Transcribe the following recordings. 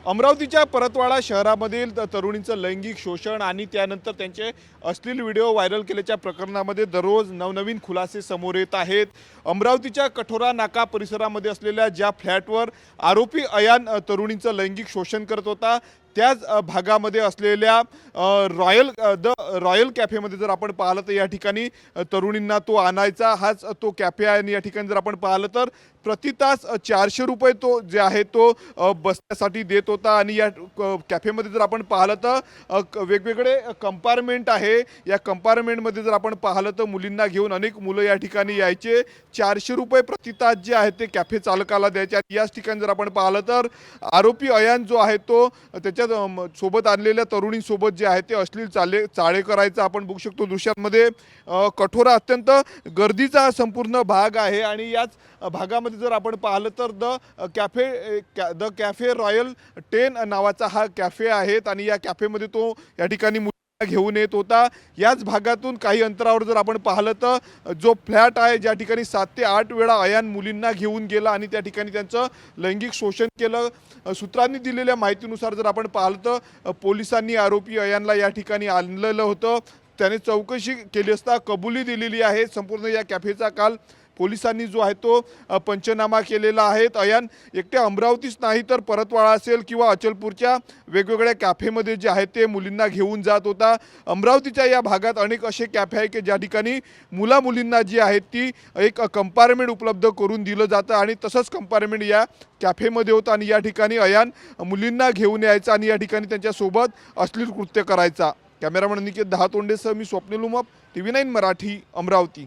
अमरावतीच्या परतवाडा शहरामधील तरुणींचं लैंगिक शोषण आणि त्यानंतर त्यांचे अश्लील व्हिडिओ व्हायरल केल्याच्या प्रकरणामध्ये दररोज नवनवीन खुलासे समोर येत आहेत। अमरावतीच्या कठोरा नाका परिसरामध्ये असलेल्या ज्या फ्लॅटवर आरोपी अयान तरुणींचं लैंगिक शोषण करत होता त्याच भागामध्ये असलेल्या रॉयल कॅफेमध्ये जर आपण पाहिलं तर या ठिकाणी तरुणींना तो आणायचा हाच तो कॅफे आहे। आणि या ठिकाणी जर आपण पाहिलं तर प्रति तास 400 रुपये तो जे आहे तो बसण्यासाठी देत होता। आणि या कॅफेमध्ये जर आपण पाहिलं तर वेगवेगळे कंपार्टमेंट आहे। या कंपार्टमेंटमध्ये जर आपण पाहिलं तर मुलींना घेऊन अनेक मुलं या ठिकाणी यायचे। 400 रुपये प्रति तास जे आहे ते कॅफे चालकाला द्यायचे। आणि याच ठिकाणी जर आपण पाहिलं तर आरोपी अयान जो आहे तो त्याच्या सोबत आणलेल्या तरुणींसोबत जे आहे ते अश्लील चाळे करायचं आपण बघू शकतो दृश्यांमध्ये। कठोरा अत्यंत गर्दीचा हा संपूर्ण भाग आहे। आणि याच भागामध्ये जर आपण पाहिलं तर द कॅफे रॉयल 10 नावाचा हा कॅफे आहे। आणि या कॅफेमध्ये तो या ठिकाणी घेऊन येत होता। याच भागातून काही अंतरावर जर आपण पाहिलं तर जो फ्लॅट आहे ज्या ठिकाणी 7 ते 8 वेळा अयान मुलींना घेऊन गेला आणि त्या ठिकाणी त्यांचं लैंगिक शोषण केलं। सूत्रांनी दिलेल्या माहितीनुसार जर आपण पाहिलं तर पोलिसांनी आरोपी अयानला या ठिकाणी आणलेलं होतं। त्याने चौकशी केली असता कबुली दिलेली आहे। संपूर्ण या कॅफेचा काल पोलिसांनी जो आहे तो पंचनामा केलेला आहे। अयान एकट्या अमरावतीच नाही तर परतवाडा असेल किंवा अचलपूरच्या वेगवेगळ्या कॅफेमध्ये जे आहे ते मुलींना घेऊन जात होता। अमरावतीच्या या भागात अनेक असे कॅफे आहे की ज्या ठिकाणी मुलींना जी आहेत ती एक कंपार्टमेंट उपलब्ध करून दिलं जातं आणि तसंच कंपार्टमेंट या कॅफेमध्ये होतं। आणि या ठिकाणी अयान मुलींना घेऊन यायचा आणि या ठिकाणी त्यांच्यासोबत अश्लील कृत्य करायचा। कॅमेरामन निकेत दहातोंडेसह मी स्वप्नील उमप, TV9 मराठी, अमरावती।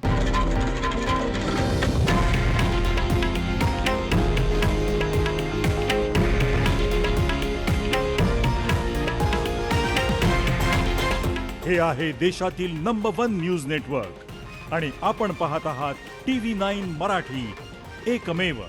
हे आहे देशातील नंबर 1 न्यूज नेटवर्क आणि आपण पाहत आहात TV9 मराठी, एकमेव।